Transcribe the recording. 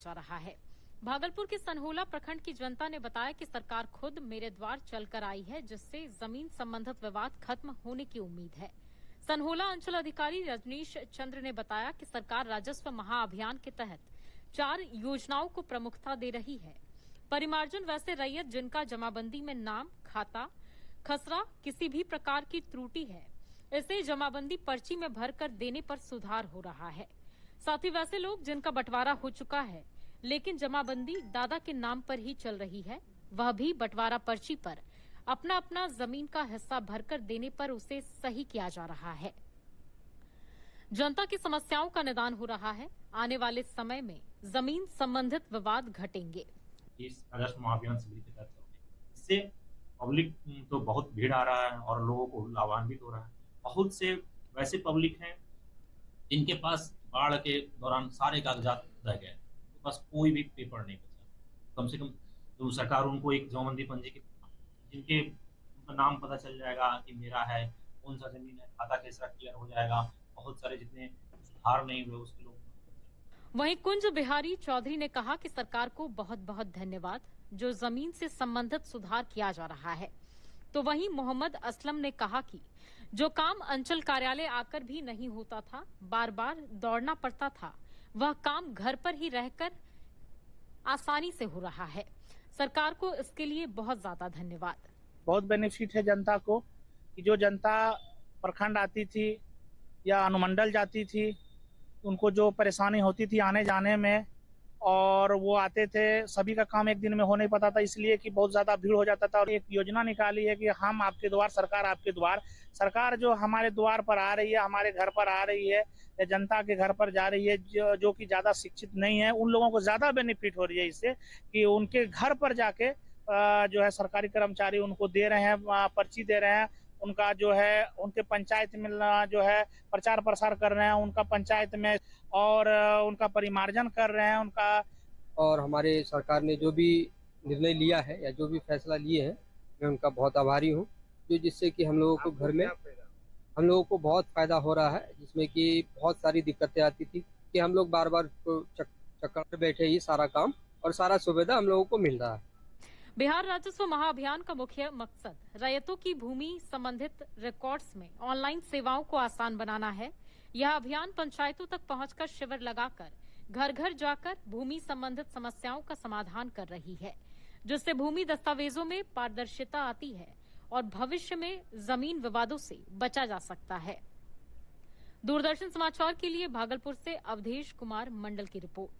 जा रहा है। भागलपुर के सनहोला प्रखंड की जनता ने बताया कि सरकार खुद मेरे द्वार चलकर आई है, जिससे जमीन संबंधित विवाद खत्म होने की उम्मीद है। सनहोला अंचल अधिकारी रजनीश चंद्र ने बताया कि सरकार राजस्व महाअभियान के तहत 4 योजनाओं को प्रमुखता दे रही है। परिमार्जन वैसे रैयत जिनका जमाबंदी में नाम, खाता, खसरा किसी भी प्रकार की त्रुटि है, इसे जमाबंदी पर्ची में भरकर देने पर सुधार हो रहा है। साथ ही वैसे लोग जिनका बंटवारा हो चुका है लेकिन जमाबंदी दादा के नाम पर ही चल रही है, वह भी बंटवारा पर्ची पर अपना अपना जमीन का हिस्सा भरकर देने पर उसे सही किया जा रहा है। जनता की समस्याओं का निदान हो रहा है। आने वाले समय में जमीन संबंधित विवाद घटेंगे। इस राजस्व महाअभियान शिविर के तहत चल रही है। इससे पब्लिक तो बहुत भीड़ आ रहा है और लोगों को लाभान्वित हो रहा है। बहुत से वैसे पब्लिक हैं जिनके पास बाढ़ के दौरान सारे कागजात रह गए, उनके पास कोई भी पेपर नहीं बचा। कम से कम तो सरकार उनको एक जमाबंदी पंजी के जिनके उनका नाम पता चल जाएगा कि मेरा है, कौन सा जमीन है, खाता कैसा क्लियर हो जाएगा। बहुत सारे जितने सुधार नहीं हुए उसके लोग। वहीं कुंज बिहारी चौधरी ने कहा कि सरकार को बहुत बहुत धन्यवाद, जो जमीन से संबंधित सुधार किया जा रहा है। तो वहीं मोहम्मद असलम ने कहा कि जो काम अंचल कार्यालय आकर भी नहीं होता था, बार बार दौड़ना पड़ता था, वह काम घर पर ही रहकर आसानी से हो रहा है। सरकार को इसके लिए बहुत ज्यादा धन्यवाद। बहुत बेनिफिट है जनता को कि जो जनता प्रखंड आती थी या अनुमंडल जाती थी, उनको जो परेशानी होती थी आने जाने में, और वो आते थे, सभी का काम एक दिन में हो नहीं पाता था, इसलिए कि बहुत ज्यादा भीड़ हो जाता था। और एक योजना निकाली है कि हम आपके द्वार, सरकार आपके द्वार। सरकार जो हमारे द्वार पर आ रही है, हमारे घर पर आ रही है या जनता के घर पर जा रही है, जो कि ज्यादा शिक्षित नहीं है, उन लोगों को ज्यादा बेनिफिट हो रही है इससे कि उनके घर पर जाके जो है सरकारी कर्मचारी उनको दे रहे हैं, पर्ची दे रहे हैं, उनका जो है उनके पंचायत में जो है प्रचार प्रसार कर रहे हैं उनका पंचायत में, और उनका परिमार्जन कर रहे हैं उनका। और हमारे सरकार ने जो भी निर्णय लिया है या जो भी फैसला लिए हैं, मैं उनका बहुत आभारी हूँ, जो जिससे कि हम लोगों को घर में हम लोगों को बहुत फायदा हो रहा है, जिसमें कि बहुत सारी दिक्कतें आती थी कि हम लोग बार बार चक्कर में बैठे ही सारा काम और सारा सुविधा हम लोगों को मिल रहा है। बिहार राजस्व महाअभियान का मुख्य मकसद रैयतों की भूमि संबंधित रिकॉर्ड्स में ऑनलाइन सेवाओं को आसान बनाना है। यह अभियान पंचायतों तक पहुंचकर शिविर लगाकर घर घर जाकर भूमि संबंधित समस्याओं का समाधान कर रही है, जिससे भूमि दस्तावेजों में पारदर्शिता आती है और भविष्य में जमीन विवादों से बचा जा सकता है। दूरदर्शन समाचार के लिए भागलपुर से अवधेश कुमार मंडल की रिपोर्ट।